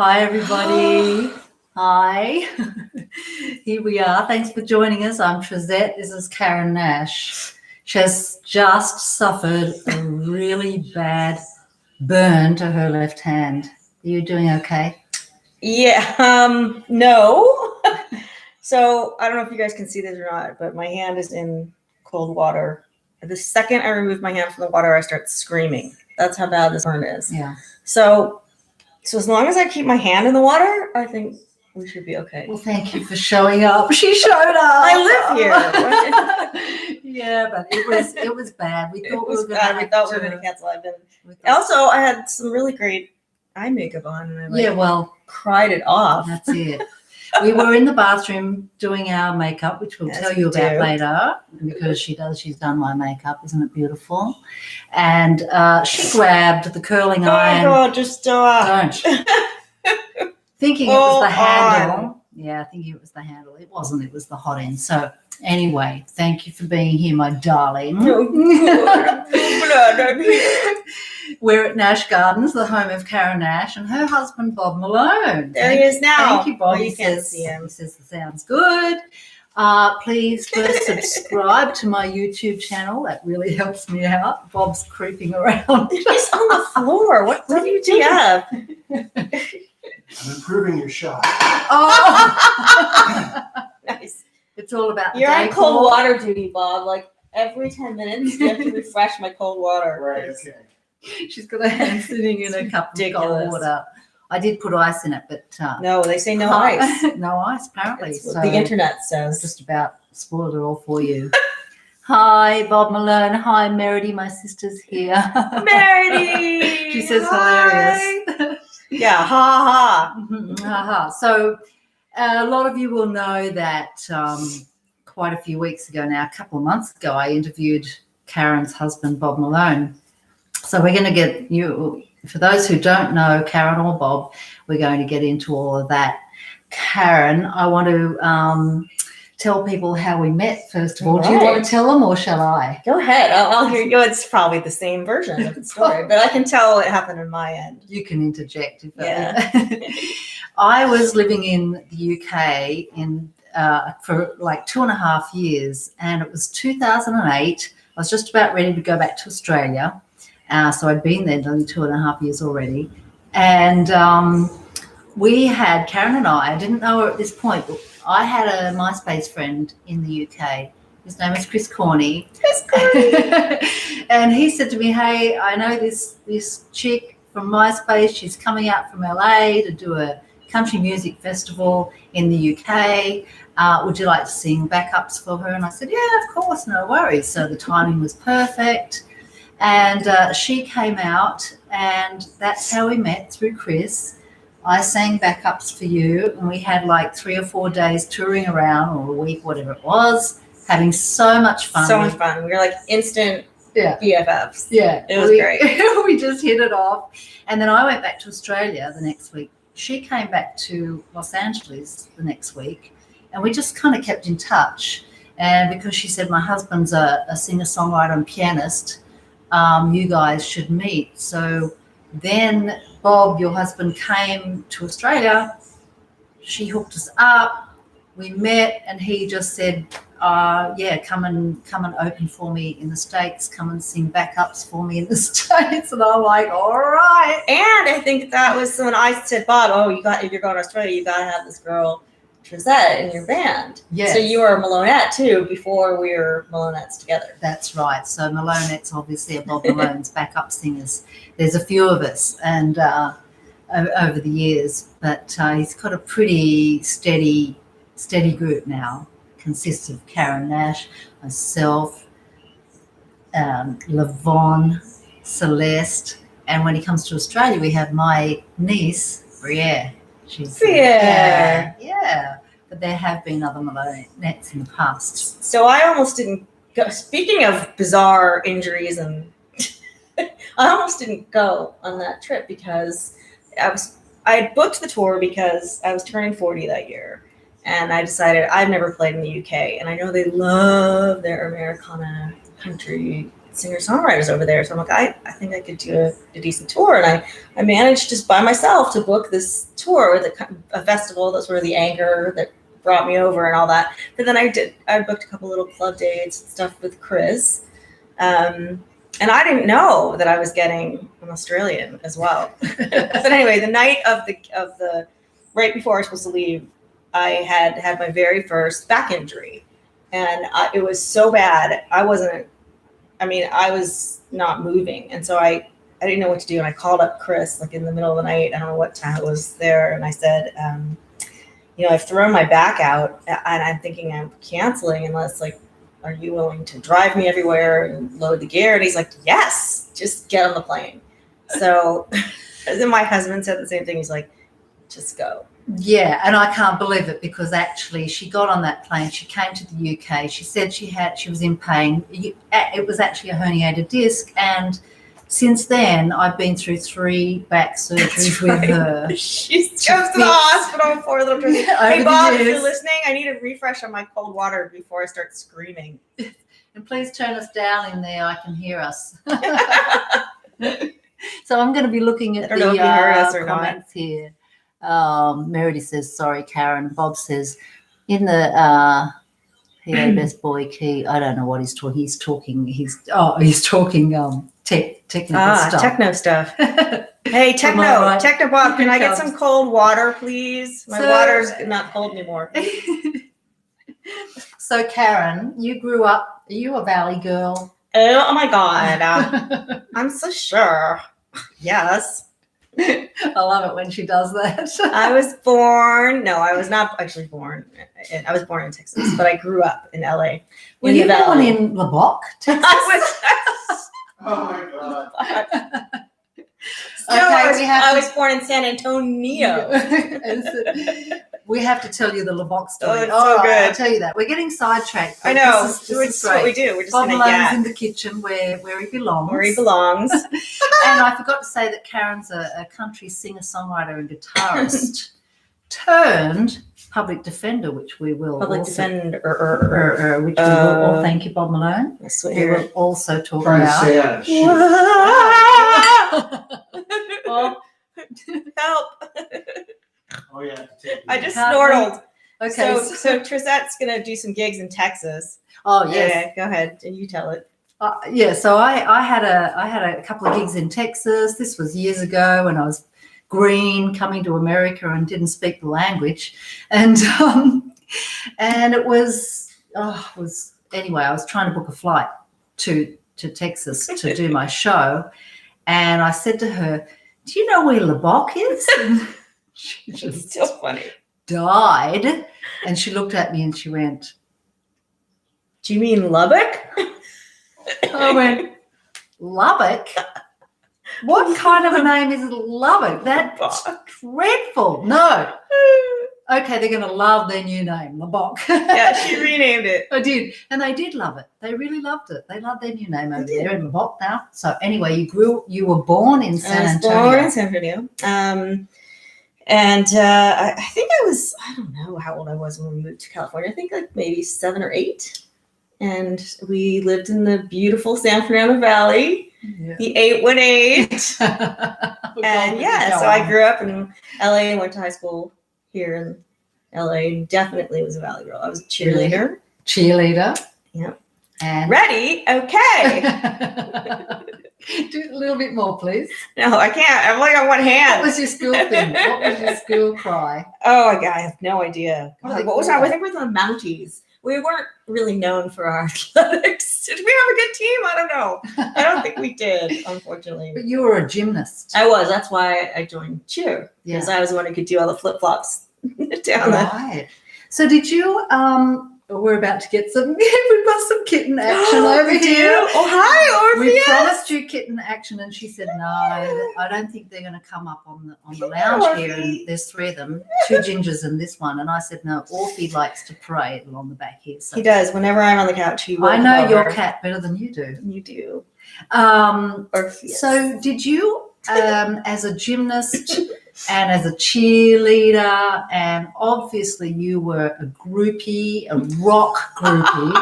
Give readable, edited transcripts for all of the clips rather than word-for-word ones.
Hi, everybody. Hi. Here we are. Thanks for joining us. I'm Trysette. This is Karen Nash. She has just suffered a really bad burn to her left hand. Are you doing okay? Yeah, no. So I don't know if you guys can see this or not, but my hand is in cold water. The second I remove my hand from the water, I start screaming. That's how bad this burn is. Yeah. So as long as I keep my hand in the water, I think we should be okay. Well, thank you for showing up. She showed up. I live here. Yeah, but it was bad. We thought we were going to cancel. Also, I had some really great eye makeup on, and I cried it off. That's it. We were in the bathroom doing our makeup, which we'll tell you about later, because she's done my makeup. Isn't it beautiful? And she grabbed the curling iron. Oh God, just stop. Don't. Thinking it was the handle. Yeah, thinking it was the handle. It wasn't. It was the hot end. So anyway, thank you for being here, my darling. We're at Nash Gardens, the home of Karen Nash and her husband, Bob Malone. There he is now. Thank you, Bob. You can't see him. He says the sound's good. Please first subscribe to my YouTube channel. That really helps me out. Bob's creeping around. He's on the floor. What do you have? I'm improving your shot. Oh, nice. It's all about You're on cold water duty, Bob. Like every 10 minutes, you have to refresh my cold water. Right, okay. She's got her hand sitting in a cup of cold water. I did put ice in it, but no, they say no ice. No ice, apparently. That's what the internet says. Just about spoiled it all for you. Hi, Bob Malone. Hi, Meredy. My sister's here. Meredy! She says hilarious. Yeah, ha ha. Ha ha. So a lot of you will know that quite a few weeks ago now, a couple of months ago, I interviewed Karen's husband, Bob Malone. So we're going to get you, for those who don't know Karen or Bob, we're going to get into all of that. Karen, I want to tell people how we met, first of all. Right. Do you want to tell them or shall I? Go ahead. I'll hear you. It's probably the same version of the story, but I can tell what happened on my end. You can interject. I was living in the UK for like 2.5 years, and it was 2008. I was just about ready to go back to Australia. So I'd been there nearly 2.5 years already. And we had, Karen and I didn't know her at this point, but I had a MySpace friend in the UK. His name is Chris Corney. And he said to me, hey, I know this chick from MySpace. She's coming out from LA to do a country music festival in the UK. Would you like to sing backups for her? And I said, yeah, of course, no worries. So the timing was perfect. And she came out, and that's how we met, through Chris. I sang backups for you, and we had like 3 or 4 days touring around, or a week, whatever it was, having so much fun. So much fun. We were like instant BFFs. Yeah. It was great. We just hit it off. And then I went back to Australia the next week. She came back to Los Angeles the next week, and we just kind of kept in touch. And because she said, my husband's a singer-songwriter and pianist, you guys should meet. So then Bob, your husband, came to Australia. She hooked us up. We met, and he just said, come and open for me in the States. Come and sing backups for me in the States. And I'm like, all right. And I think that was when I said, Bob, if you're going to Australia, you got to have this girl Trysette in your band. Yes. So you were a Malonette too before we were Malonettes together. That's right. So Malonettes obviously are Bob Malone's backup singers. There's a few of us, and over the years, but he's got a pretty steady group now. Consists of Karen Nash, myself, Lavon, Celeste, and when he comes to Australia, we have my niece Briere. Yeah, but there have been other Malonettes in the past. So I almost didn't go. Speaking of bizarre injuries, and I almost didn't go on that trip because I had booked the tour because I was turning 40 that year, and I decided I've never played in the UK, and I know they love their Americana country singer-songwriters over there. So I'm like, I think I could do a decent tour. And I managed just by myself to book this tour with a festival. That's sort of the anchor that brought me over and all that. But then I booked a couple little club dates and stuff with Chris. And I didn't know that I was getting an Australian as well. But anyway, the night of the right before I was supposed to leave, I had my very first back injury, and it was so bad. I was not moving, and so I didn't know what to do. And I called up Chris like in the middle of the night. I don't know what time it was there, and I said, I've thrown my back out, and I'm thinking I'm canceling unless are you willing to drive me everywhere and load the gear? And he's like, yes, just get on the plane. So then my husband said the same thing. He's like, just go. Yeah, and I can't believe it, because actually she got on that plane. She came to the UK. She said she was in pain. It was actually a herniated disc, and since then I've been through 3 back surgeries with her. She goes to the hospital for a little bit. Hey Bob, if you're listening, I need a refresh on my cold water before I start screaming. And please turn us down in there. I can hear us. So I'm going to be looking at the comments here. Meredith says, sorry, Karen. Bob says, in the PA Best Boy key, I don't know what he's talking. He's talking technical stuff. Techno stuff. Hey, Techno Bob, can I get some cold water, please? My water's not cold anymore. So, Karen, you grew up, are you a Valley girl? Oh my God. I'm so sure. Yes. I love it when she does that. I was not actually born. I was born in Texas, but I grew up in LA. Were you born in Lubbock, Texas? Oh my God. I was born in San Antonio. We have to tell you the Lubbock story. Oh, it's so good. I'll tell you that. We're getting sidetracked. I know. This is great. What we do. We're just Bob going to Malone's in the kitchen where he belongs. Where he belongs. And I forgot to say that Karen's a country singer-songwriter and guitarist turned public defender, which we will defender. Which we will. Thank you, Bob Malone. That's what we will also talk about. Bob, help! Oh yeah. I just snortled. Okay. So Trysette's gonna do some gigs in Texas. Oh yes. Yeah, go ahead and you tell it. So I had a couple of gigs in Texas. This was years ago when I was green, coming to America and didn't speak the language, and it was anyway. I was trying to book a flight to Texas to do my show, and I said to her, "Do you know where Lubbock is?" And she just so funny. Died, and she looked at me and she went, "Do you mean Lubbock?" I went, "Lubbock? What kind of a name is Lubbock? That's dreadful." No. Okay, they're going to love their new name, Lubbock. Yeah, she renamed it. I did, and they did love it. They really loved it. They love their new name over there in Lubbock now. So anyway, you were born in San Antonio. I was born in San Antonio. And I think I don't know how old I was when we moved to California. I think like maybe 7 or 8. And we lived in the beautiful San Fernando Valley, the 818. And so I grew up in LA and went to high school here in LA. Definitely was a Valley girl. I was a cheerleader. Yep. And ready? Okay. Do a little bit more, please. No, I can't. I'm like on one hand. What was your school thing? What was your school cry? Oh, I have no idea. What was that? I think we're the Mounties. We weren't really known for our athletics. Did we have a good team? I don't know. I don't think we did, unfortunately. But you were a gymnast. I was. That's why I joined cheer. Because I was the one who could do all the flip-flops down there. Right. So did you, we're about to get we've got some kitten action over here. Oh, hi, Orpheus. We promised you kitten action, and she said, no, I don't think they're going to come up on the lounge here. And there's 3 of them, 2 gingers and this one. And I said, no, Orphe likes to parade along the back here. So he does. Whenever I'm on the couch, he will. I know your cat better than you do. You do. Orpheus. So did you, as a gymnast and as a cheerleader, and obviously you were a groupie, a rock groupie,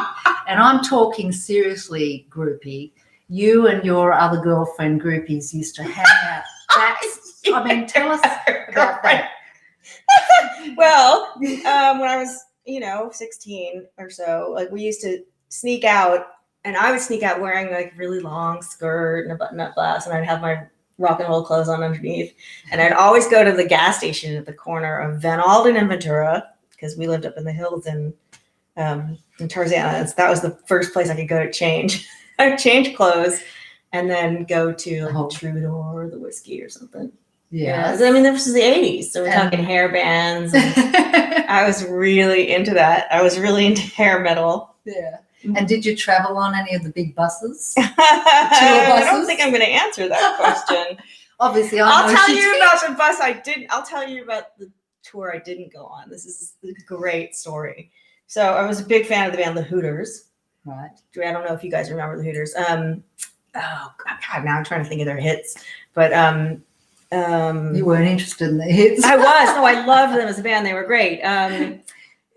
and I'm talking seriously groupie, you and your other girlfriend groupies used to hang out. I mean, tell us about that. Well, when I was, 16 or so, like we used to sneak out, and I would sneak out wearing like a really long skirt and a button-up blouse, and I'd have my rock and roll clothes on underneath. And I'd always go to the gas station at the corner of Van Alden and Ventura, because we lived up in the hills in Tarzana. And so that was the first place I could go to change. I'd change clothes and then go to like the Troubadour or the Whiskey or something. Yeah. I mean, this was the 80s. So we're talking hair bands. I was really into that. I was really into hair metal. Yeah. And did you travel on any of the big buses? I don't think I'm going to answer that question. Obviously, I'll tell you about the bus I didn't. I'll tell you about the tour I didn't go on. This is a great story. So I was a big fan of the band The Hooters. Right. I don't know if you guys remember The Hooters. Oh God, now I'm trying to think of their hits. But you weren't interested in the hits. I was. No, I loved them as a band. They were great.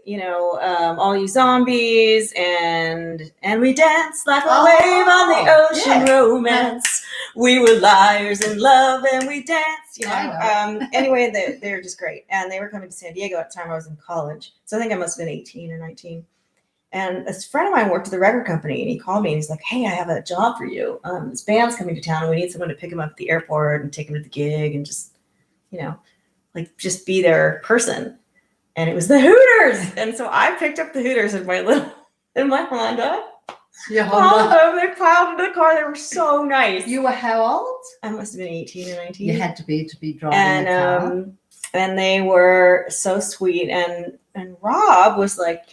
All You Zombies and we danced like a wave on the ocean, romance. We were liars in love and we danced. Anyway, they were just great, and they were coming to San Diego at the time I was in college. So I think I must have been 18 or 19. And a friend of mine worked at the record company, and he called me and he's like, "Hey, I have a job for you. This band's coming to town, and we need someone to pick him up at the airport and take him to the gig and just, just be their person." And it was the Hooters. And so I picked up the Hooters in my Honda. Your All of Honda. them, they piled into the car. They were so nice. You were how old? I must have been 18 or 19. You had to be driving a car. And they were so sweet. And Rob was like,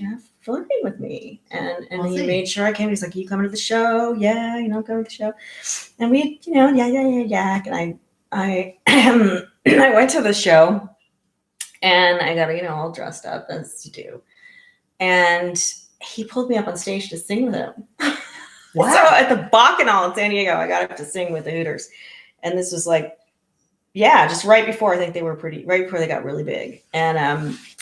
flirting with me. And he made sure I came. He's like, "You coming to the show?" "Yeah, I'm coming to the show." And we, yeah. And I I went to the show. And I got, all dressed up as you do. And he pulled me up on stage to sing with him. Wow. So at the Bacchanal in San Diego, I got up to sing with the Hooters. And this was like, just right before, I think they were right before they got really big. And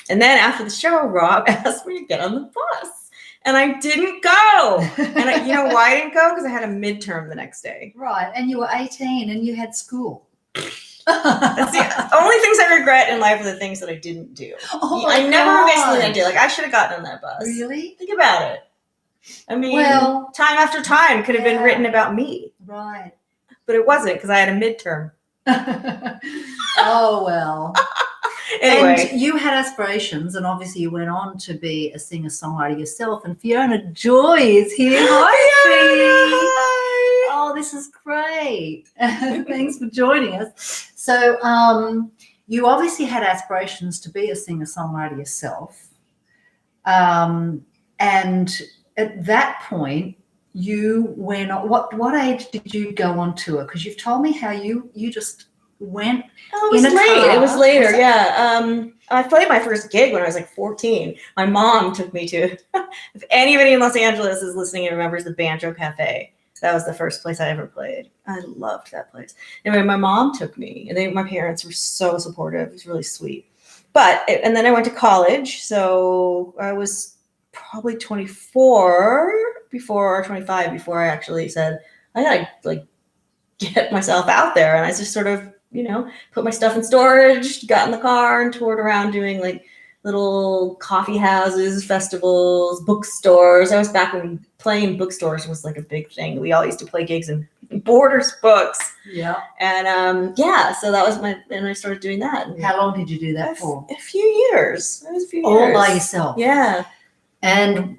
then after the show, Rob asked me to get on the bus. And I didn't go. And you know why I didn't go? Because I had a midterm the next day. Right. And you were 18 and you had school. That's the only things I regret in life are the things that I didn't do. I never made something I did. Like, I should have gotten on that bus. Really? Think about it. I mean, time after time could have been written about me. Right. But it wasn't, because I had a midterm. Oh, well. Anyway. And you had aspirations, and obviously you went on to be a singer-songwriter yourself. And Fiona Joy is here. Hi, Oh, this is great. Thanks for joining us. So you obviously had aspirations to be a singer-songwriter yourself. And at that point, you went on, what age did you go on tour? Because you've told me how you just went. Oh, it was late. It was later, yeah. I played my first gig when I was like 14. My mom took me to, if anybody in Los Angeles is listening and remembers the Banjo Cafe, that was the first place I ever played. I loved that place. Anyway, my mom took me, and my parents were so supportive. It was really sweet. And then I went to college. So I was probably 24 or 25 before I actually said, I gotta get myself out there. And I just sort of, put my stuff in storage, got in the car and toured around doing little coffee houses, festivals, bookstores. I was back when playing bookstores was a big thing. We all used to play gigs in Borders books. Yeah. And so that was and I started doing that. And how long did you do that for? A few years. It was a few All years. by yourself. Yeah. And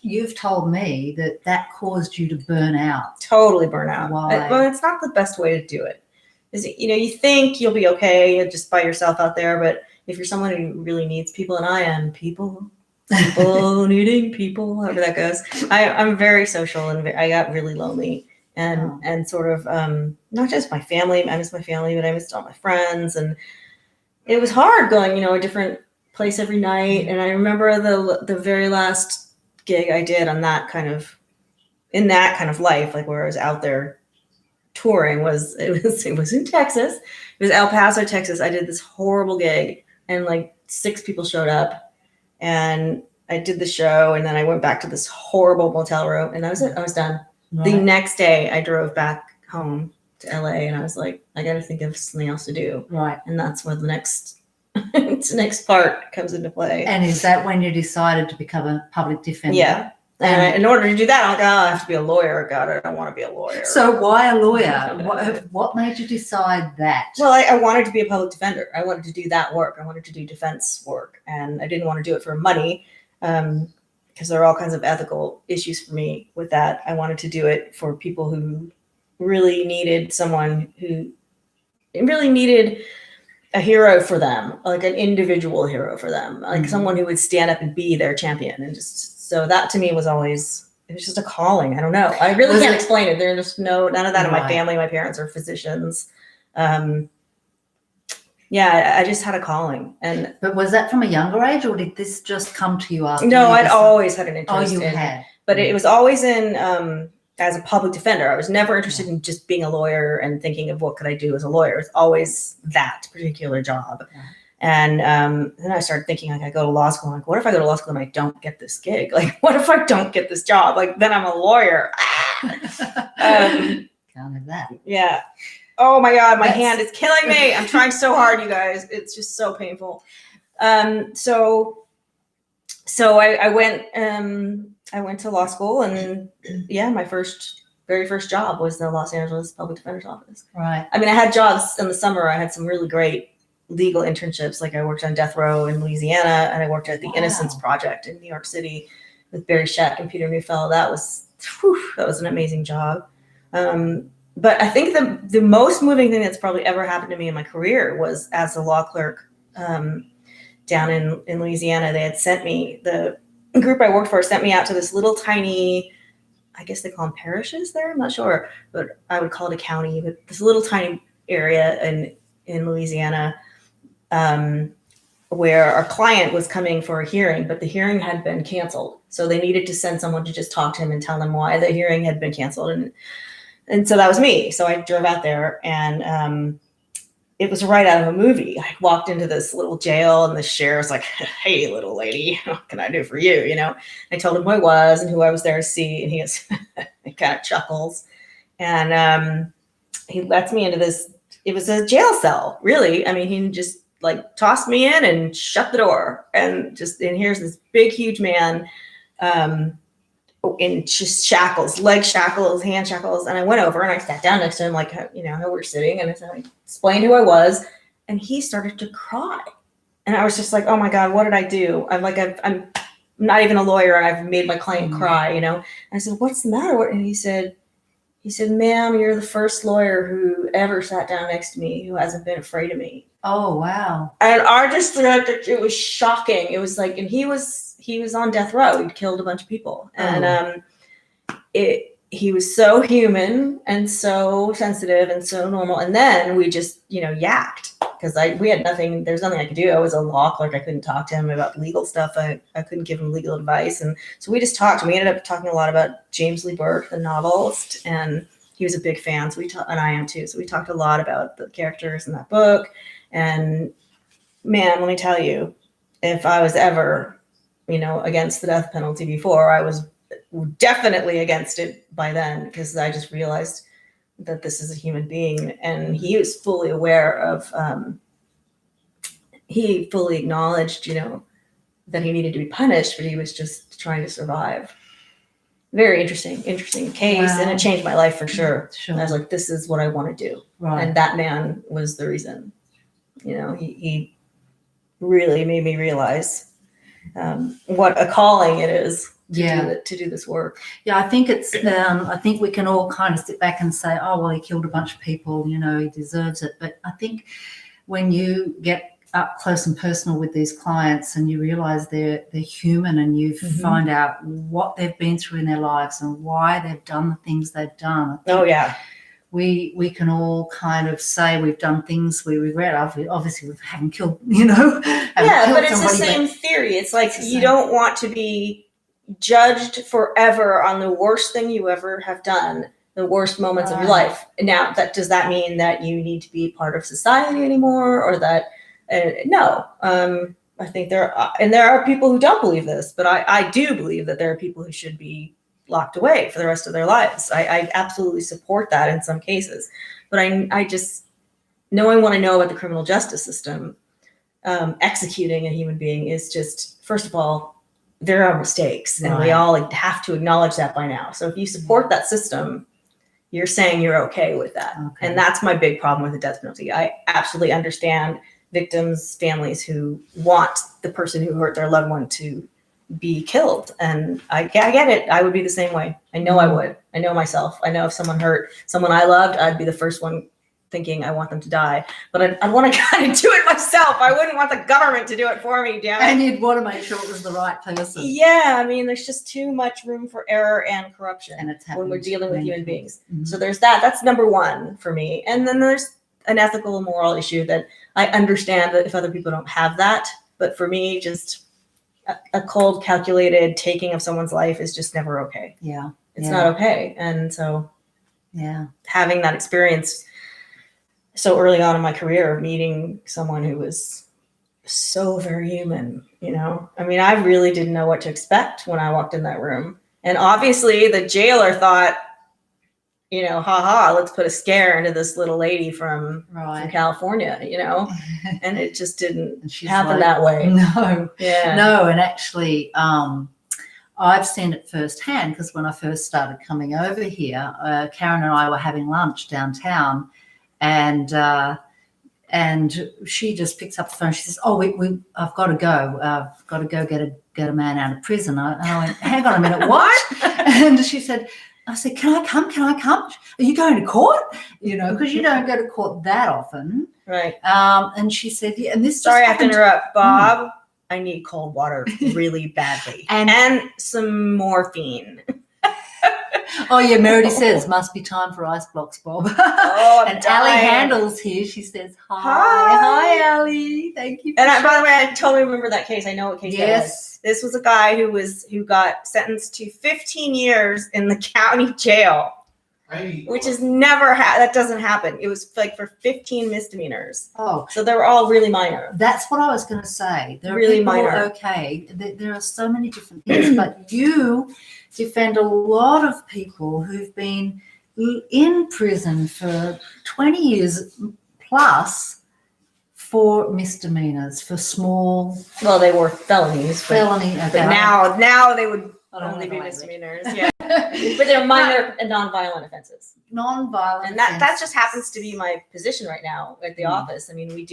you've told me that caused you to burn out. Totally burn out. Why? Well, it's not the best way to do it. You think you'll be okay just by yourself out there, but if you're someone who really needs people, and I am people needing people, however that goes. I'm very social, and I got really lonely, and sort of not just my family. I miss my family, but I missed all my friends, and it was hard going, a different place every night. And I remember the very last gig I did on that kind of life, where I was out there touring, was in Texas. It was El Paso, Texas. I did this horrible gig, and 6 people showed up, and I did the show, and then I went back to this horrible motel room, and that was it. I was done. The Right. next day I drove back home to LA and I was like, I got to think of something else to do. Right. And that's where the next part comes into play. And is that when you decided to become a public defender? Yeah. And in order to do that, I'm like, oh, I have to be a lawyer. God, I don't want to be a lawyer. So why a lawyer? What made you decide that? Well, I wanted to be a public defender. I wanted to do that work. I wanted to do defense work. And I didn't want to do it for money because there are all kinds of ethical issues for me with that. I wanted to do it for people who really needed someone who really needed a hero for them, like an individual hero for them, like someone who would stand up and be their champion. And just so that to me was always, it was just a calling. I don't know. I really can't explain it. There's just none of that in my family. My parents are physicians. Yeah, I just had a calling. But was that from a younger age, or did this just come to you after? No, I'd always had an interest. Oh, you had. But it was always in as a public defender. I was never interested in just being a lawyer and thinking of what could I do as a lawyer. It's always that particular job. Yeah. And then I started thinking, like, I go to law school. I'm like, what if I go to law school and I don't get this gig? Like, what if I don't get this job? Like, then I'm a lawyer. Can't have that. Yeah. Oh my God, my hand is killing me. I'm trying so hard, you guys. It's just so painful. So I went to law school, and yeah, my very first job was the Los Angeles Public Defender's Office. Right. I mean, I had jobs in the summer. I had some really great legal internships. Like I worked on death row in Louisiana, and I worked at the Innocence Project in New York City with Barry Scheck and Peter Neufeld. That was an amazing job. But I think the most moving thing that's probably ever happened to me in my career was as a law clerk down in Louisiana. They had sent me, the group I worked for sent me out to this little tiny, I guess they call them parishes there. I'm not sure, but I would call it a county, but this little tiny area in Louisiana where our client was coming for a hearing, but the hearing had been canceled. So they needed to send someone to just talk to him and tell him why the hearing had been canceled. And so that was me. So I drove out there, and it was right out of a movie. I walked into this little jail, and the sheriff's like, "Hey, little lady, what can I do for you?" You know, I told him who I was and who I was there to see, and he kind of chuckles, and he lets me into this. It was a jail cell, really. I mean, he just like tossed me in and shut the door, and here's this big, huge man. In just shackles, leg shackles, hand shackles. And I went over and I sat down next to him, like, you know, how we're sitting. And I explained who I was, and he started to cry. And I was just like, oh my God, what did I do? I'm not even a lawyer, and I've made my client cry, you know? And I said, what's the matter? And he said, ma'am, you're the first lawyer who ever sat down next to me who hasn't been afraid of me. Oh, wow. And I just thought it was shocking. It was like, and he was on death row. He'd killed a bunch of people. And he was so human and so sensitive and so normal. And then we just, you know, yacked because we had nothing. There's nothing I could do. I was a law clerk. I couldn't talk to him about legal stuff. I couldn't give him legal advice. And so we just talked. We ended up talking a lot about James Lee Burke, the novelist, and he was a big fan. So and I am too. So we talked a lot about the characters in that book. And man, let me tell you, if I was ever, you know, against the death penalty before, I was definitely against it by then, because I just realized that this is a human being, and he was fully aware of, he fully acknowledged, you know, that he needed to be punished, but he was just trying to survive. Very interesting case. Wow. And it changed my life for sure. I was like, this is what I want to do. Right. And that man was the reason. You know, he really made me realize what a calling it is to do this work. Yeah, I think it's. I think we can all kind of sit back and say, "Oh, well, he killed a bunch of people. You know, he deserves it." But I think when you get up close and personal with these clients, and you realize they're human, and you find out what they've been through in their lives and why they've done the things they've done. Oh yeah. We can all kind of say we've done things we regret. Obviously, we haven't killed, you know. Yeah, but it's the same theory. It's like you don't want to be judged forever on the worst thing you ever have done, the worst moments of your life. Now, does that mean that you need to be part of society anymore, or that? No. I think there are people who don't believe this, but I do believe that there are people who should be locked away for the rest of their lives. I absolutely support that in some cases, but I just, knowing what I know about the criminal justice system, executing a human being is just, first of all, there are mistakes, and we all have to acknowledge that by now. So if you support that system, you're saying you're okay with that. Okay. And that's my big problem with the death penalty. I absolutely understand victims' families who want the person who hurt their loved one to be killed. And I get it. I would be the same way. I know I would. I know myself. I know if someone hurt someone I loved, I'd be the first one thinking I want them to die. But I'd want to kind of do it myself. I wouldn't want the government to do it for me, damn it. And you'd want to make sure it was the right person. Yeah, I mean, there's just too much room for error and corruption And it's when we're dealing with human beings. Mm-hmm. So there's that. That's number one for me. And then there's an ethical and moral issue that I understand that if other people don't have that. But for me, just a cold, calculated taking of someone's life is just never okay. Yeah. It's not okay. And so having that experience so early on in my career of meeting someone who was so very human, you know, I mean, I really didn't know what to expect when I walked in that room. And obviously the jailer thought, you know, let's put a scare into this little lady from California, you know, and it just didn't happen that way. No. Yeah. No. And actually, I've seen it firsthand because when I first started coming over here, Karen and I were having lunch downtown, and she just picks up the phone. She says, "Oh, I've got to go. I've got to go get a man out of prison." And I went, "Hang on a minute, what?" And she said, I said, "Can I come? Can I come? Are you going to court?" You know, because you don't go to court that often. Right. And she said, "Yeah." And this. Sorry, I have to interrupt, Bob. I need cold water really badly, and some morphine. Oh yeah, Meredith says must be time for ice blocks, Bob. Oh, and Ali Handel's here. She says, "Hi, Ali. Thank you." And by the way, I totally remember that case. I know what case that was. This was a guy who got sentenced to 15 years in the county jail, which is never that doesn't happen. It was like for 15 misdemeanors. Oh, so they were all really minor. That's what I was going to say. They're really minor. Okay, there are so many different things, but you defend a lot of people who've been in prison for 20 years plus for misdemeanors, for small. Well, they were felonies. Okay. But now they would only be misdemeanors. Yeah. But they're minor and non-violent offenses. Non-violent. And that just happens to be my position right now at the office. I mean, we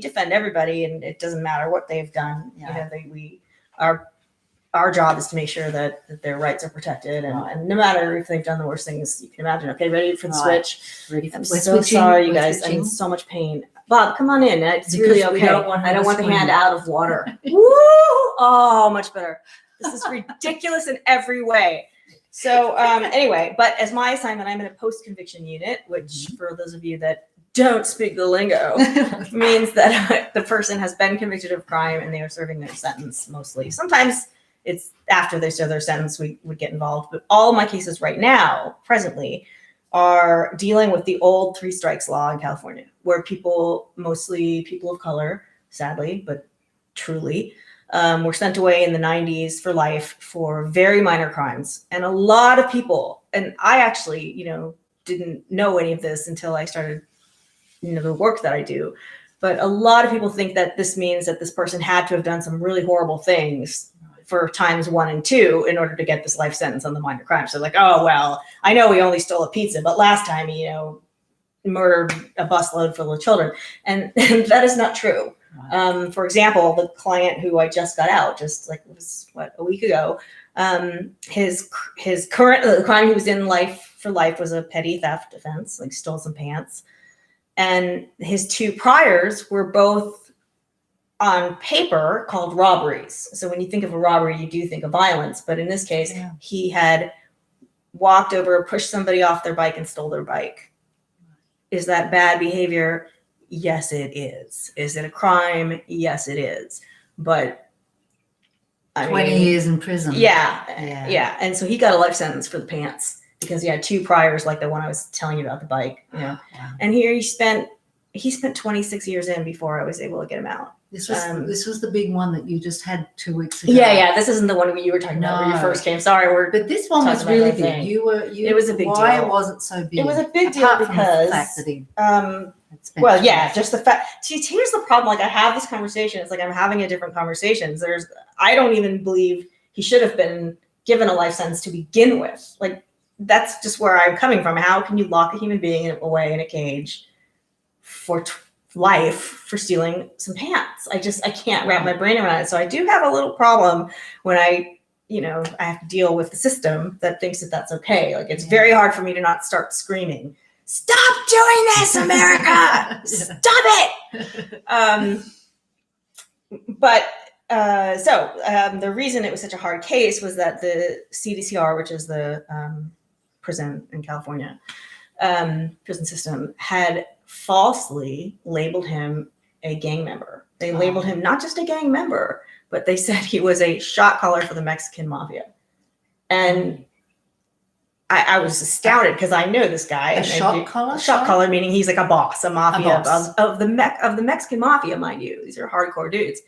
defend everybody, and it doesn't matter what they've done. Yeah. You know, our job is to make sure that their rights are protected, and no matter if they've done the worst things you can imagine. Okay, ready for the switch? Ready for I'm so sorry, you guys. I'm in so much pain. Bob, come on in. It's really okay. I don't want the hand out of water. Woo! Oh, much better. This is ridiculous in every way. So anyway, but as my assignment, I'm in a post-conviction unit, which for those of you that don't speak the lingo, means that the person has been convicted of crime and they are serving their sentence mostly. Sometimes it's after they serve their sentence, we would get involved. But all my cases right now, presently, are dealing with the old 3 strikes law in California, where mostly people of color, sadly, but truly, were sent away in the 90s for life for very minor crimes. And a lot of people, and I actually, didn't know any of this until I started, the work that I do. But a lot of people think that this means that this person had to have done some really horrible things for times 1 and 2 in order to get this life sentence on the minor crime. So like, oh, well, I know he only stole a pizza, but last time he, murdered a busload full of children. And that is not true. For example, the client who I just got out, a week ago, his current crime he was in for life was a petty theft offense, like stole some pants. And his 2 priors were both on paper called robberies. So when you think of a robbery, you do think of violence. But in this case, he had walked over, pushed somebody off their bike and stole their bike. Is that bad behavior? Yes, it is. Is it a crime? Yes, it is. But 20 years in prison. Yeah. And so he got a life sentence for the pants because he had 2 priors, like the one I was telling you about, the bike. Wow. And here he spent 26 years in before I was able to get him out. This was the big one that you just had 2 weeks ago. Yeah. This isn't the one you were talking about when you first came. Sorry, but this one was really big. It was a big deal. Why was it so big? It was a big deal Apart from because the fact that he just the fact. See, here's the problem. Like, I have this conversation. It's like I'm having a different conversations. I don't even believe he should have been given a life sentence to begin with. Like, that's just where I'm coming from. How can you lock a human being away in a cage for life for stealing some pants? I can't wrap my brain around it. So I do have a little problem when I have to deal with the system that thinks that that's okay. Like, it's very hard for me to not start screaming, "Stop doing this, America! Stop it!" The reason it was such a hard case was that the CDCR, which is the prison in California, prison system, had falsely labeled him a gang member. They labeled him not just a gang member, but they said he was a shot caller for the Mexican mafia. And I was astounded because I know this guy. A shot caller? Shot caller meaning he's like a boss, a mafia of the Mexican mafia, mind you. These are hardcore dudes.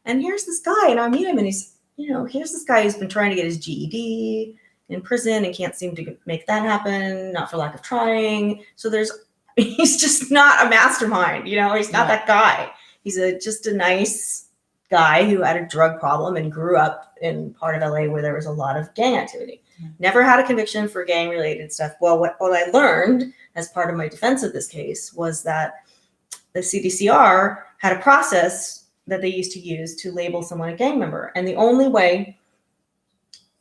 And here's this guy, and I meet him, and he's, here's this guy who's been trying to get his GED in prison and can't seem to make that happen, not for lack of trying. So he's just not a mastermind, he's not that guy. He's just a nice guy who had a drug problem and grew up in part of LA where there was a lot of gang activity. Never had a conviction for gang related stuff. Well, what I learned as part of my defense of this case was that the CDCR had a process that they used to use to label someone a gang member. And the only way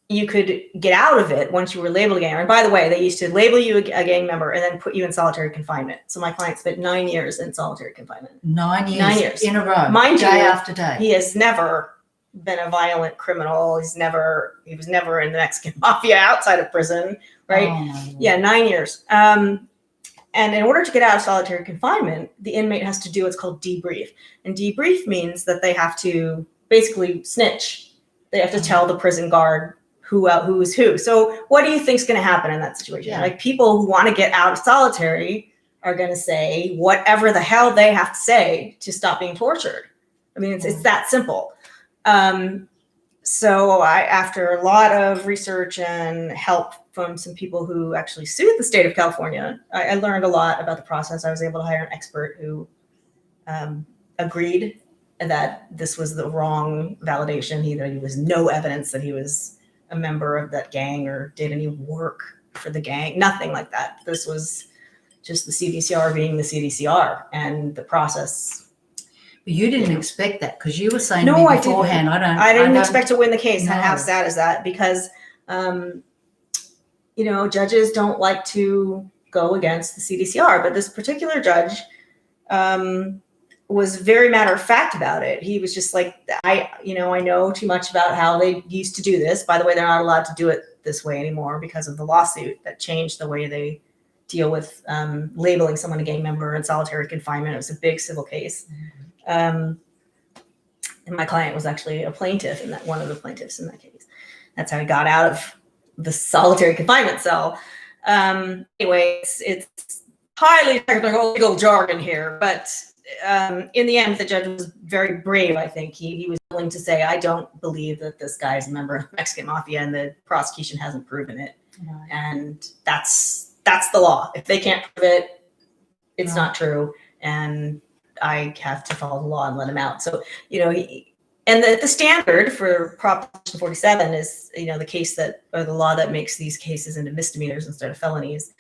you could get out of it once you were labeled a gang member, and by the way, they used to label you a gang member and then put you in solitary confinement. So my client spent 9 years in solitary confinement. 9 years? 9 years. In a row? Mind day you, after day? He has never been a violent criminal. He was never in the Mexican mafia outside of prison, right? Oh, yeah, 9 years. And in order to get out of solitary confinement, the inmate has to do what's called debrief. And debrief means that they have to basically snitch. They have to tell the prison guard who is who. So what do you think is going to happen in that situation? Yeah. Like, people who want to get out of solitary are going to say whatever the hell they have to say to stop being tortured. I mean, it's that simple. So after a lot of research and help from some people who actually sued the state of California, I learned a lot about the process. I was able to hire an expert who agreed that this was the wrong validation. There was no evidence that he was a member of that gang or did any work for the gang, nothing like that. This was just the CDCR being the CDCR, and the process. But you didn't expect that, because you were saying No, to me I beforehand, didn't. I didn't don't expect to win the case. No. And how sad is that? Because, judges don't like to go against the CDCR, but this particular judge was very matter of fact about it. He was just like, I know too much about how they used to do this. By the way, they're not allowed to do it this way anymore because of the lawsuit that changed the way they deal with labeling someone a gang member in solitary confinement. It was a big civil case. And my client was actually a plaintiff in that, one of the plaintiffs in that case. That's how he got out of the solitary confinement cell. Anyway, it's highly technical legal jargon here, but in the end, the judge was very brave. I think he was willing to say, I don't believe that this guy is a member of the Mexican mafia, and the prosecution hasn't proven it. Right. And that's the law. If they can't prove it, it's not true. And I have to follow the law and let him out. So, the standard for Proposition 47 is, the case that, or the law that makes these cases into misdemeanors instead of felonies.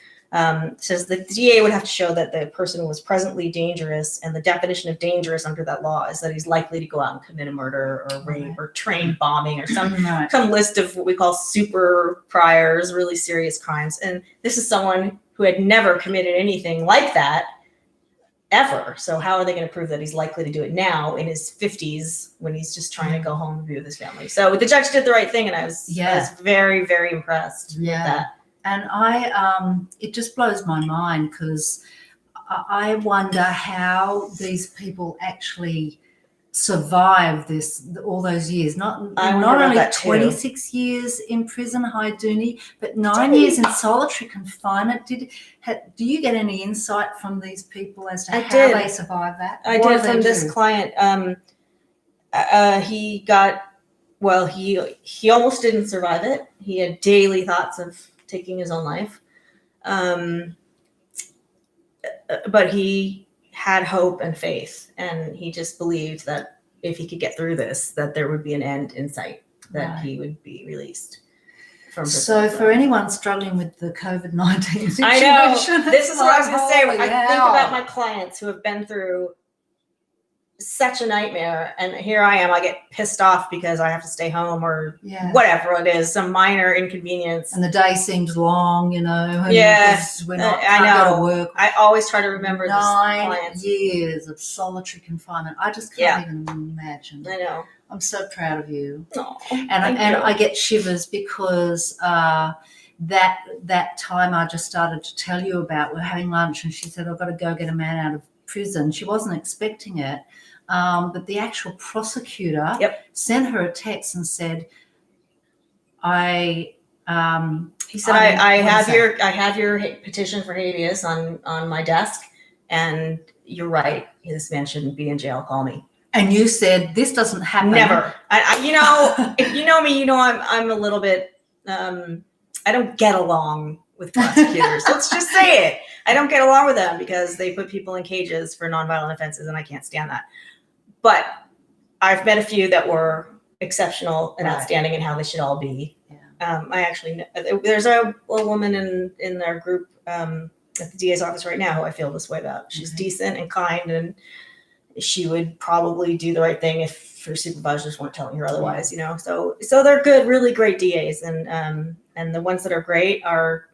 Says the DA would have to show that the person was presently dangerous, and the definition of dangerous under that law is that he's likely to go out and commit a murder or rape or train bombing or some list of what we call super priors, really serious crimes. And this is someone who had never committed anything like that ever. So how are they going to prove that he's likely to do it now in his 50s when he's just trying to go home and be with his family? So the judge did the right thing, and I was very, very impressed with that. And it just blows my mind, because I wonder how these people actually survive all those years. Not only 26 years in prison, high duty, but 9 years in solitary confinement. Do you get any insight from these people as to how they survive that? I did from this client. he got, well, he almost didn't survive it. He had daily thoughts of taking his own life. But he had hope and faith, and he just believed that if he could get through this, that there would be an end in sight, that he would be released from prison. So for anyone struggling with the COVID-19 situation, I know. This is what I was going to say. holy I hell. think about my clients who have been through such a nightmare, and here I am. I get pissed off because I have to stay home or whatever it is, some minor inconvenience. And the day seems long, you know. And we're not, I know. Go to work. I always try to remember 9 clients. years of solitary confinement. I just can't even imagine. I know. I'm so proud of you. Oh, and I get shivers because that time I just started to tell you about, we're having lunch and she said, I've got to go get a man out of prison. She wasn't expecting it. But the actual prosecutor sent her a text and said, I have your petition for habeas on my desk, and you're right. This man shouldn't be in jail. Call me. And you said this doesn't happen. Never. If you know me, you know I'm a little bit. I don't get along with prosecutors. Let's just say it. I don't get along with them because they put people in cages for nonviolent offenses, and I can't stand that. But I've met a few that were exceptional and outstanding in how they should all be. Yeah. I actually there's a woman in their group at the DA's office right now who I feel this way about. She's decent and kind, and she would probably do the right thing if her supervisors weren't telling her otherwise. You know, so they're good, really great DAs, and the ones that are great are,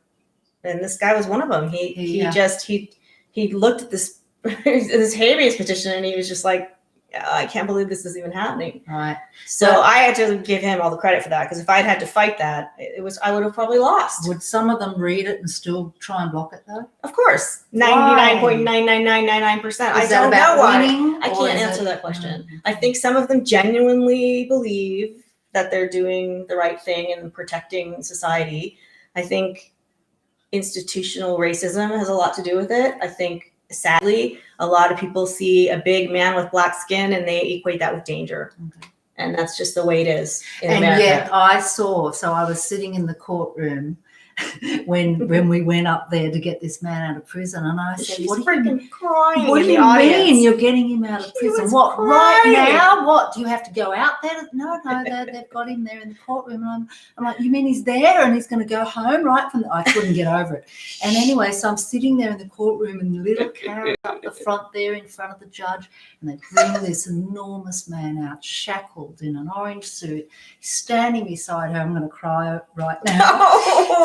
and this guy was one of them. He looked at this habeas petition and he was just like, I can't believe this is even happening. Right. So I had to give him all the credit for that, because if I'd had to fight that, I would have probably lost. Would some of them read it and still try and block it though? Of course. 99.99999%. I don't know why. I can't answer that question. I think some of them genuinely believe that they're doing the right thing and protecting society. I think institutional racism has a lot to do with it. I think, sadly, a lot of people see a big man with black skin and they equate that with danger. Okay. And that's just the way it is in America. Yet I was sitting in the courtroom when we went up there to get this man out of prison, and I said, what do you crying what in do the you audience. mean you're getting him out of prison? What, crying. right now? What, do you have to go out there? No, they've got him there in the courtroom. And I'm like, you mean he's there and he's going to go home right from I couldn't get over it. And anyway, so I'm sitting there in the courtroom and little Karen up the front there in front of the judge, and they bring this enormous man out, shackled in an orange suit. He's standing beside her. I'm going to cry right now.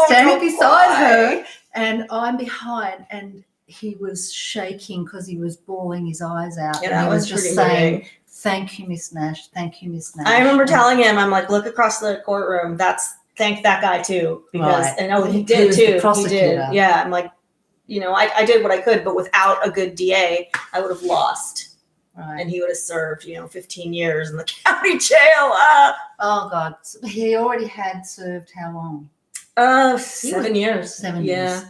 Standing beside her, and I'm behind, and he was shaking because he was bawling his eyes out. Yeah, and he was just saying, thank you, Miss Nash. Thank you, Miss Nash. I remember telling him, I'm like, look across the courtroom. Thank that guy too. Because, and he did too. He did. Yeah. I'm like, I did what I could, but without a good DA, I would have lost. Right. And he would have served, 15 years in the county jail. Oh God. He already had served how long? 7 years. 7 years.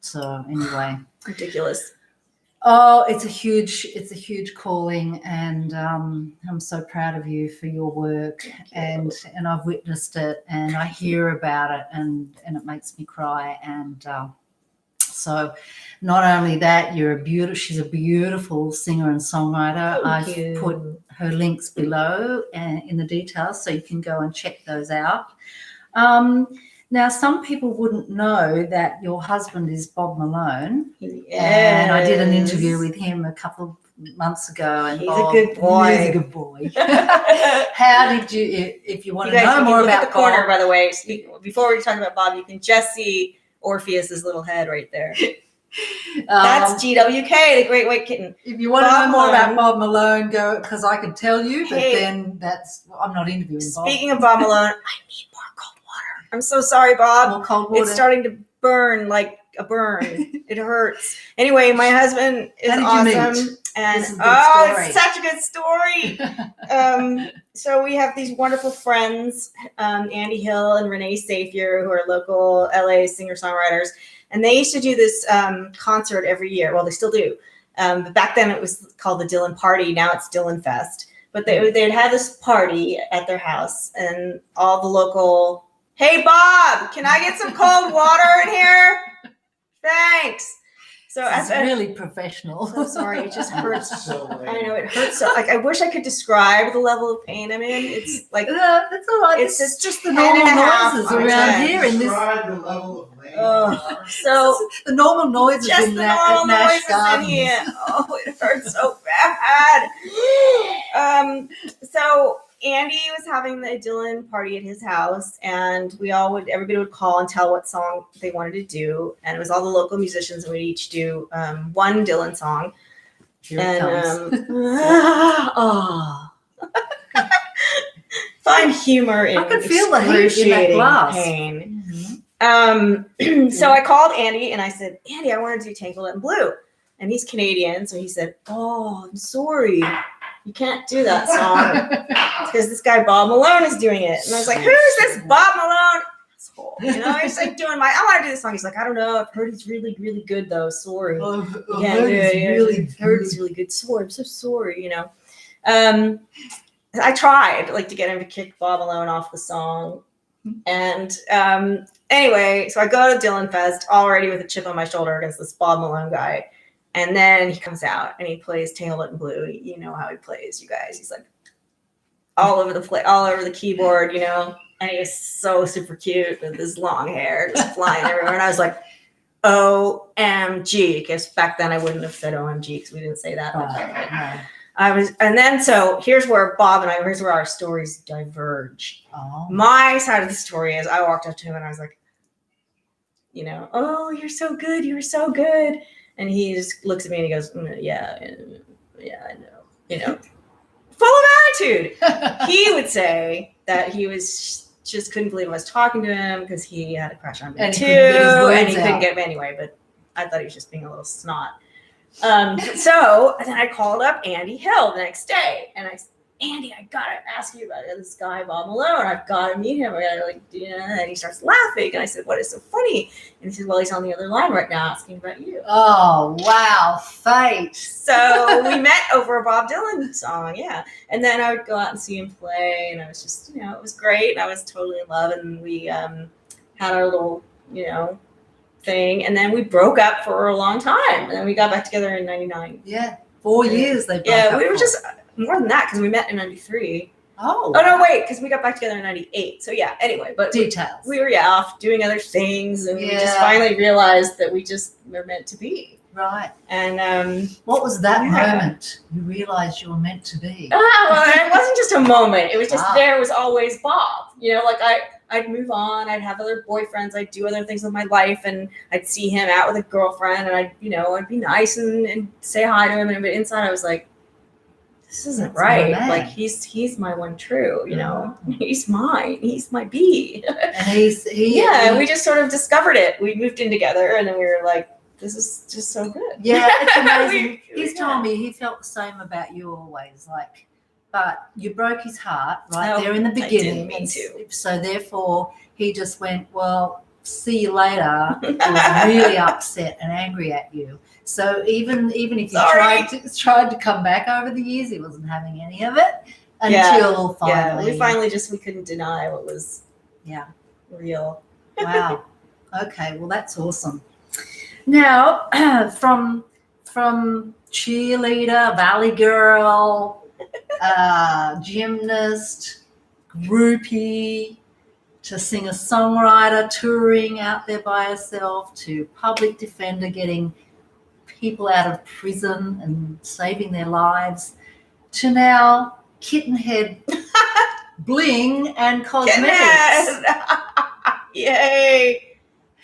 So anyway, ridiculous. Oh, it's a huge calling, and I'm so proud of you for your work. And I've witnessed it, and I hear about it, and it makes me cry. And so, not only that, she's a beautiful singer and songwriter. I've put her links below in the details, so you can go and check those out. Now, some people wouldn't know that your husband is Bob Malone. Yes. And I did an interview with him a couple of months ago. And he's a good boy. He's a good boy. How did you, if you want to know more about the corner, Bob, by the way, before we talk about Bob, you can just see Orpheus's little head right there. That's GWK, the Great White Kitten. If you want to know more about Bob Malone, go, because I could tell you, but then I'm not interviewing Bob. Speaking of Bob Malone, I need more cold water. I'm so sorry, Bob. More cold water. It's starting to burn like a burn. It hurts. Anyway, my husband is awesome. And it's such a good story. So we have these wonderful friends, Andy Hill and Renee Safier, who are local LA singer-songwriters. And they used to do this concert every year. Well, they still do. But back then it was called the Dylan Party. Now it's Dylan Fest. But they'd have this party at their house, and all the local, hey Bob, can I get some cold water in here? Thanks. So It's really professional. I'm sorry, it just hurts. So lame. I know it hurts. So like, I wish I could describe the level of pain I'm in. It's like That's all right. It's It's just the 10 and normal a half noises out of around 10. here in this. Describe the level of lame. Ugh. So The normal noises just in the that normal at Nash noises in Gardens. here. Oh, it hurts so bad. So Andy was having the Dylan party at his house, and everybody would call and tell what song they wanted to do, and it was all the local musicians, and we'd each do one Dylan song. Here it comes. Oh. Find humor in I could feel the heat in that excruciating glass. pain. Mhm. So I called Andy and I said, Andy, I want to do Tangled in Blue. And he's Canadian, so he said, oh, I'm sorry. You can't do that song because this guy Bob Malone is doing it. And I was like, who's this Bob Malone? Asshole. You know, he's like I want to do this song. He's like, I don't know. I've heard he's really, really good though. Sorry. Heard he's really good. Sorry. I'm so sorry, you know. I tried like to get him to kick Bob Malone off the song. And anyway, so I go to Dylan Fest already with a chip on my shoulder against this Bob Malone guy. And then he comes out and he plays Tangled in Blue. You know how he plays, you guys. He's like all over the keyboard, you know. And he's so super cute with his long hair just flying everywhere. And I was like, OMG. Because back then I wouldn't have said OMG because we didn't say that. So here's where our stories diverge. Oh. My side of the story is I walked up to him and I was like, you know, oh, you're so good. You're so good. And he just looks at me and he goes, yeah, I know, you know, full of attitude. He would say that he was just couldn't believe I was talking to him because he had a crush on me And too. he couldn't get his words And he couldn't out. get me anyway, but I thought he was just being a little snot. So then I called up Andy Hill the next day and I said, Andy, I gotta ask you about this guy, Bob Malone. I've got to meet him. I gotta and he starts laughing. And I said, what is so funny? And he said, well, he's on the other line right now asking about you. Oh, wow. Fate. So we met over a Bob Dylan song, yeah. And then I would go out and see him play, and I was just, you know, it was great. And I was totally in love, and we had our little, you know, thing. And then we broke up for a long time, and then we got back together in '99. Yeah. 4 years they broke Yeah, up we were for. just more than that because we met in '93. Oh. Oh no, wait, because we got back together in '98. So yeah, anyway, but Details. we were off doing other things, and we just Yeah. finally realized that we just were meant to be. Right. And What was that Yeah. moment you realized you were meant to be? well, it wasn't just a moment. It was just Wow. there was always Bob. You know, like I'd move on. I'd have other boyfriends. I'd do other things with my life, and I'd see him out with a girlfriend, and I'd be nice and say hi to him. But inside, I was like, this isn't That's my right. man. Like he's my one true. You know, he's mine. He's my bee. And And we just sort of discovered it. We moved in together, and then we were like, this is just so good. Yeah, it's amazing. We- He's told me he felt the same about you always. Like, but you broke his heart right Oh, there in the I did, beginning. me and too. So therefore, he just went, well, see you later. He was really upset and angry at you. So even if you Sorry. tried to come back over the years, he wasn't having any of it until finally. Yeah, we couldn't deny what was Yeah. real. Wow. Okay. Well, that's awesome. Now, from cheerleader, valley girl, gymnast, groupie, to singer-songwriter, touring out there by herself, to public defender, getting people out of prison and saving their lives, to now Kittenhead bling and cosmetics. Kittenhead! Yay!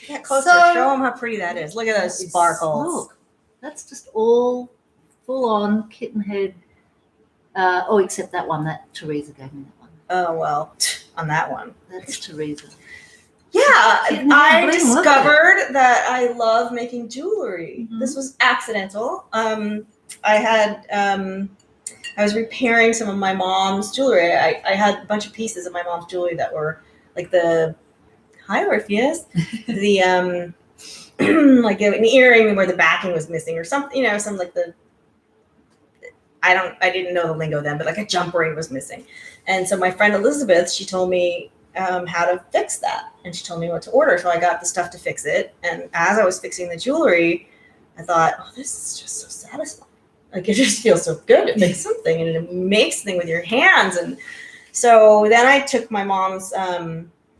Get closer. So- Show them how pretty that is. Look at those sparkles. Look, that's just all full on Kittenhead. Except that one that Teresa gave me. That one. Oh well, on that one. That's Teresa. Yeah, Kittenhead I bling, look at discovered that I love making jewelry. Mhm. This was accidental. I was repairing some of my mom's jewelry. I had a bunch of pieces of my mom's jewelry that were like the Orpheus, the like an earring where the backing was missing or something, some like the I didn't know the lingo then, but like a jump ring was missing. And so my friend Elizabeth, she told me how to fix that. And she told me what to order. So I got the stuff to fix it. And as I was fixing the jewelry, I thought, oh, this is just so satisfying. Like it just feels so good to fix something, and it makes something with your hands. And so then I took my mom's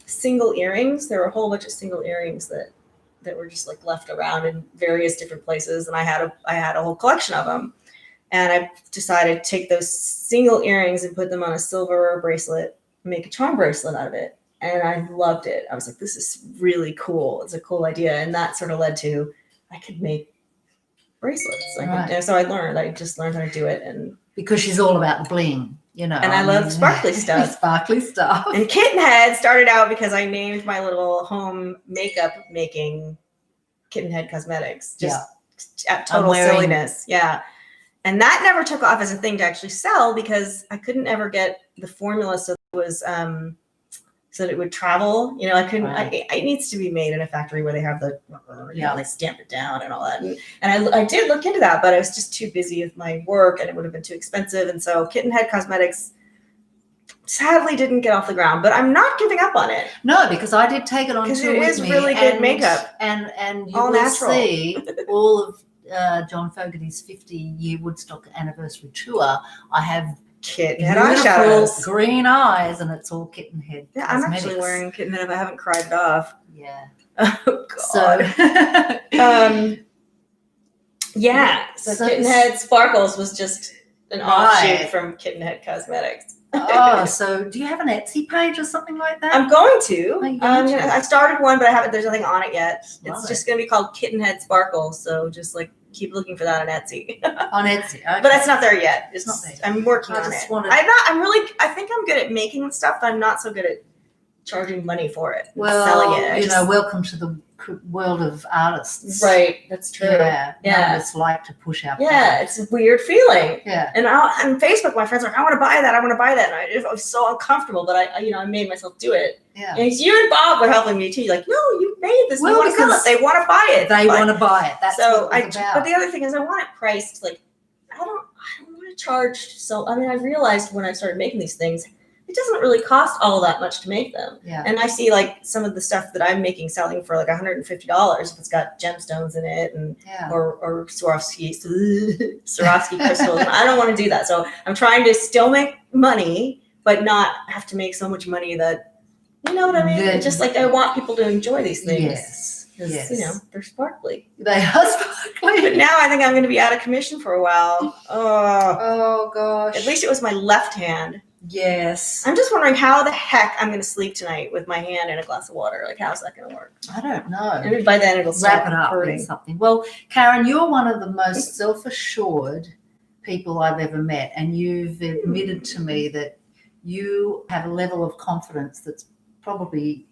single earrings. There were a whole bunch of single earrings that were just like left around in various different places. And I had a whole collection of them. And I decided to take those single earrings and put them on a silver bracelet, make a charm bracelet out of it. And I loved it. I was like, this is really cool. It's a cool idea. And that sort of led to, I could make bracelets. And so I just learned how to do it. And because she's all about the bling, you know. And I love sparkly stuff. Sparkly stuff. And Kittenhead started out because I named my little home makeup making Kittenhead Cosmetics. Just total silliness. Yeah. And that never took off as a thing to actually sell because I couldn't ever get the formula so it was so that it would travel. You know, I couldn't. Right. It needs to be made in a factory where they have the like stamp it down and all that. And I did look into that, but I was just too busy with my work, and it would have been too expensive. And so Kittenhead Cosmetics sadly didn't get off the ground, but I'm not giving up on it. No, because I did take it on because tour it with is me, really good makeup and you all will natural. See all of John Fogerty's 50-year Woodstock anniversary tour. I have Kittenhead beautiful eyeshadows, green eyes, and it's all Kittenhead. Yeah, Cosmetics. I'm actually wearing Kittenhead if I haven't cried it off. Yeah. Oh God. So, so Kittenhead Sparkles was just an offshoot from Kittenhead Cosmetics. Oh, so do you have an Etsy page or something like that? I'm going to. I started one, but I haven't. There's nothing on it yet. It's just going to be called Kittenhead Sparkles. So just like keep looking for that on Etsy. On Etsy, okay. But it's not there yet. It's not there. I'm working on it. I think I'm good at making stuff, but I'm not so good at charging money for it. Well, selling it. Welcome to the world of artists. Right, that's true. Yeah. It's like to push our it's a weird feeling. Yeah. And on Facebook, my friends are like, I want to buy that. And I was so uncomfortable, but I made myself do it. Yeah. And you and Bob were helping me too. Like, no, you made this. Well, because they want to buy it. They want to buy it. That's so what it's about. But the other thing is, I want it priced. Like, I don't want to charge. So I mean, I realized when I started making these things, it doesn't really cost all that much to make them. Yeah. And I see like some of the stuff that I'm making selling for like $150 if it's got gemstones in it and or Swarovski crystals. And I don't want to do that. So I'm trying to still make money, but not have to make so much money that, you know what I mean? It's just like I want people to enjoy these things. Yes. You know, they're sparkly. They are sparkly. But now I think I'm going to be out of commission for a while. Oh gosh. At least it was my left hand. Yes. I'm just wondering how the heck I'm going to sleep tonight with my hand in a glass of water. Like, how's that going to work? I don't know. Maybe by then it'll wrap it up hurting. with something. Well, Karen, you're one of the most self-assured people I've ever met, and you've admitted to me that you have a level of confidence that's probably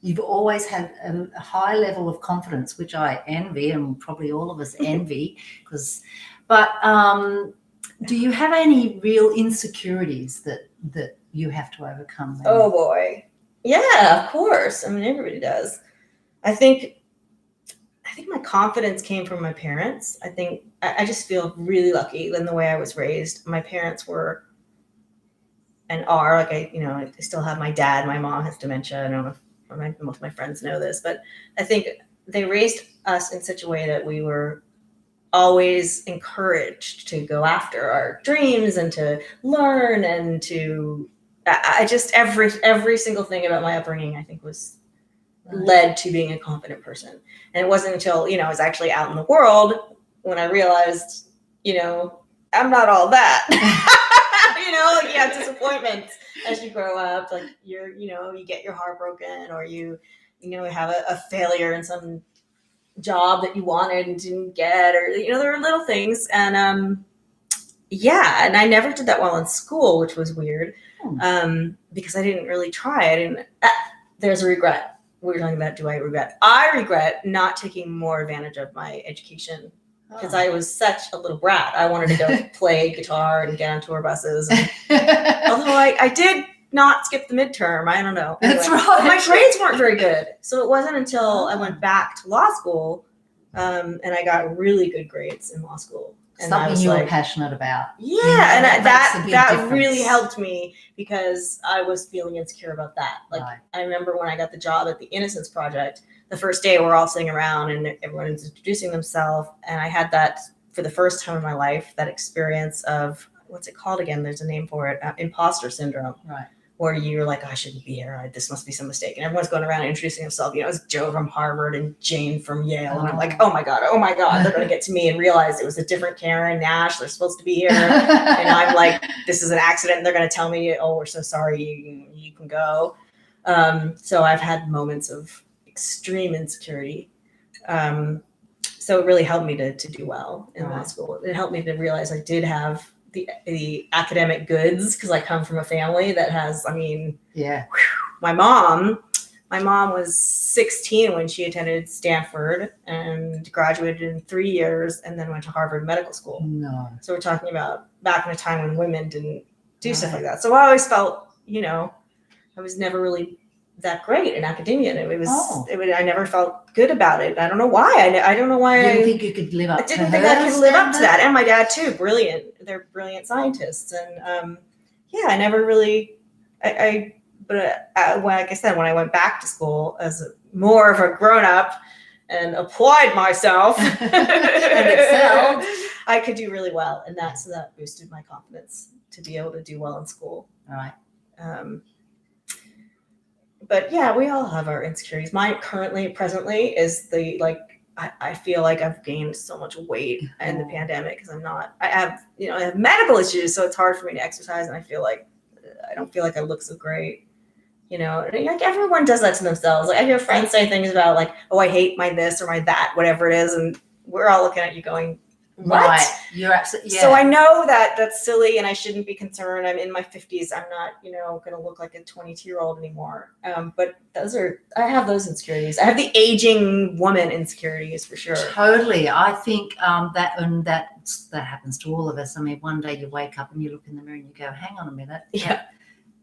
you've always had a high level of confidence, which I envy, and probably all of us envy. Do you have any real insecurities that you have to overcome? Then? Oh boy. Yeah, of course. I mean, everybody does. I think my confidence came from my parents. I think I just feel really lucky in the way I was raised. My parents were and are like, I still have my dad. My mom has dementia. I don't know if most of my friends know this, but I think they raised us in such a way that we were always encouraged to go after our dreams and to learn and to every single thing about my upbringing I think was led to being a confident person. And it wasn't until I was actually out in the world when I realized I'm not all that. Like you have disappointments as you grow up, like you get your heart broken, or you have a failure in some job that you wanted and didn't get, or there are little things. And and I never did that well in school, which was weird, because I didn't really try. There's a regret. We were talking about, do I regret? I regret not taking more advantage of my education, because I was such a little brat. I wanted to go play guitar and get on tour buses. Although I did not skip the midterm. I don't know. Anyway, that's right. My grades weren't very good. So it wasn't until I went back to law school and I got really good grades in law school And I Something was you were like, passionate about. yeah, and Makes a big that really difference. helped me because I was feeling insecure about that. Like Right. I remember when I got the job at the Innocence Project, the first day we're all sitting around and everyone's introducing themselves, and I had that for the first time in my life, that experience of, what's it called again? There's a name for it, imposter syndrome. Right. Where you're like, oh, I shouldn't be here. This must be some mistake. And everyone's going around introducing themselves. You know, it's Joe from Harvard and Jane from Yale. And I'm like, oh my God, they're going to get to me and realize it was a different Karen Nash. They're supposed to be here. And I'm like, this is an accident. And they're going to tell me, oh, we're so sorry. You can go. So I've had moments of extreme insecurity. So it really helped me to do well in law school. It helped me to realize I did have the academic goods because I come from a family that has, my mom was 16 when she attended Stanford and graduated in 3 years and then went to Harvard Medical School. No. So we're talking about back in a time when women didn't do stuff like that. So I always felt, I was never really that great in academia. And I never felt good about it. I don't know why. I don't know why. You didn't think you could live up to I didn't think I could live up to that. And my dad too, brilliant. They're brilliant scientists. And I never really, like I said, when I went back to school as more of a grown up and applied myself and excelled, I could do really well. And that boosted my confidence to be able to do well in school. All right. But yeah, we all have our insecurities. Mine presently is I feel like I've gained so much weight in the pandemic because I have medical issues, so it's hard for me to exercise, and I feel like I don't feel like I look so great. Like everyone does that to themselves. Like I hear friends say things about like, oh, I hate my this or my that, whatever it is, and we're all looking at you going, what? Right. You're absolutely, yeah. So I know that that's silly and I shouldn't be concerned. I'm in my 50s. I'm not, going to look like a 22-year-old anymore. But I have those insecurities. I have the aging woman insecurities for sure. Totally. I think that happens to all of us. I mean, one day you wake up and you look in the mirror and you go, hang on a minute. Yeah.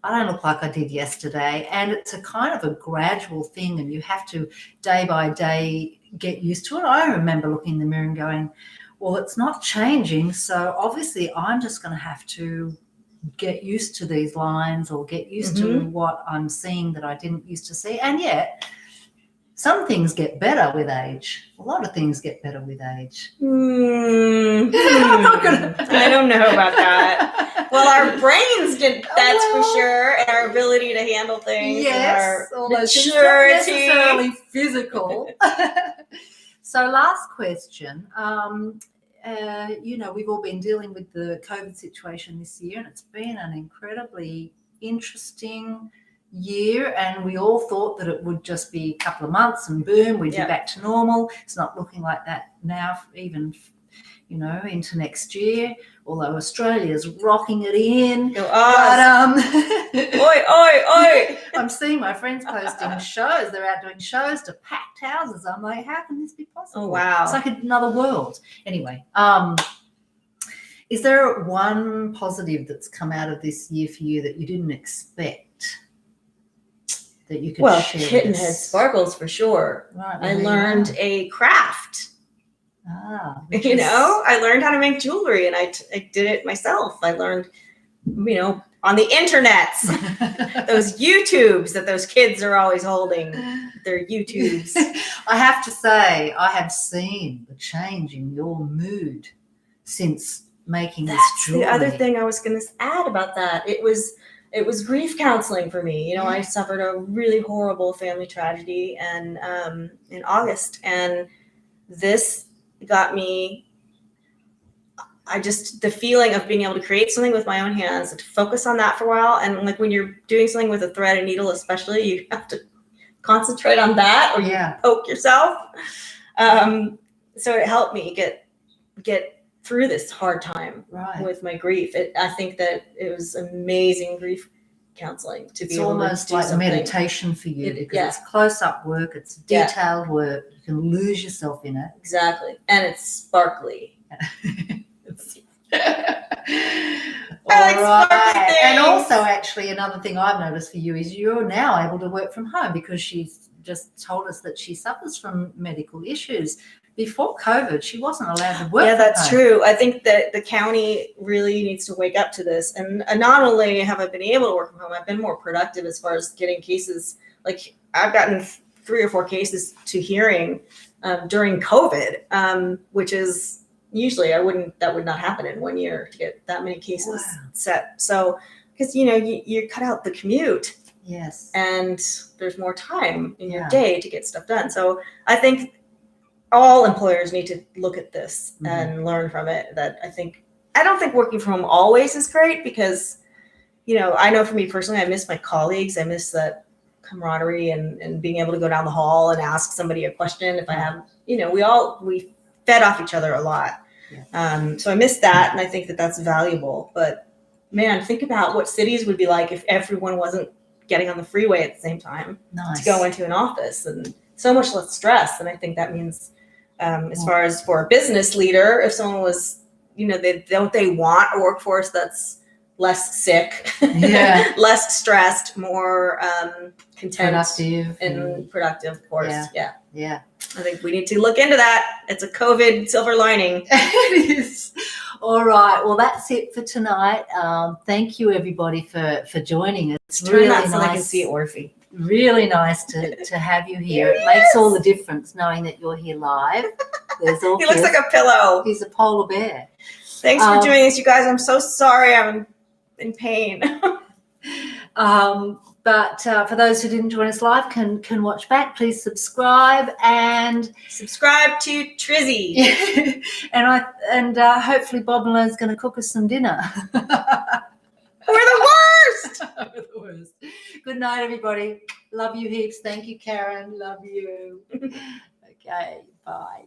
I don't look like I did yesterday. And it's a kind of a gradual thing and you have to day by day get used to it. I remember looking in the mirror and going, well, it's not changing, so obviously I'm just going to have to get used to these lines or get used to what I'm seeing that I didn't used to see. And yet, some things get better with age. A lot of things get better with age. I don't know about that. Well, our brains did, that's for sure, and our ability to handle things. Yes, and our maturity. Not necessarily physical. So last question. We've all been dealing with the COVID situation this year, and it's been an incredibly interesting year, and we all thought that it would just be a couple of months and boom, we'd be back to normal. It's not looking like that now, even into next year, although Australia's rocking it in. Oi. I'm seeing my friends posting shows. They're out doing shows to packed houses. I'm like, how can this be possible? Oh, wow. It's like another world. Anyway, is there one positive that's come out of this year for you that you didn't expect that you could share? Well, Kittenhead Sparkles for sure. Right, I learned a craft. I learned how to make jewelry and I did it myself. I learned, on the internets, those YouTubes that those kids are always holding, their YouTubes. I have to say, I have seen the change in your mood since making this jewelry. That's the other thing I was going to add about that. It was grief counseling for me. I suffered a really horrible family tragedy and in August, and this got me, the feeling of being able to create something with my own hands, to focus on that for a while. And like when you're doing something with a thread and needle, especially, you have to concentrate on that or you poke yourself. So it helped me get through this hard time with my grief. I think that it was amazing grief counseling to be able to do something. It's almost like meditation for you because it's close-up work, it's detailed work. You can lose yourself in it. Exactly. And it's sparkly. Right. And also, actually, another thing I've noticed for you is you're now able to work from home because she's just told us that she suffers from medical issues. before COVID, she wasn't allowed to work. Yeah, from that's home. true. I think that the county really needs to wake up to this. And not only have I been able to work from home, I've been more productive as far as getting cases. Like I've gotten 3 or 4 cases to hearing during COVID, which is usually that would not happen in 1 year to get that many cases set. So, because, you cut out the commute. Yes. And there's more time in your Yeah. day to get stuff done. So I think all employers need to look at this and learn from it. I don't think working from home always is great because, I know for me personally, I miss my colleagues. I miss that camaraderie and being able to go down the hall and ask somebody a question. If I have, we fed off each other a lot. Yeah. So I miss that. And I think that that's valuable. But man, think about what cities would be like if everyone wasn't getting on the freeway at the same time to go into an office, and so much less stress. And I think that means, as far as for a business leader, if someone was, they want a workforce that's less sick, less stressed, more content, Productive and productive, of course. Yeah. I think we need to look into that. It's a COVID silver lining. It is. All right. Well, that's it for tonight. Thank you, everybody, for joining us. It's really Turn that so nice. I can see Orphy. Really nice to have you here. It makes all the difference knowing that you're here live. There's all He looks like a pillow. He's a polar bear. Thanks for doing this, you guys. I'm so sorry. I'm in pain. But for those who didn't join us live, can watch back. Please subscribe and subscribe to Trizzy. and hopefully Bob Malone's going to cook us some dinner. We're the worst. We're the worst. Good night, everybody. Love you heaps. Thank you, Karen. Love you. Okay. Bye.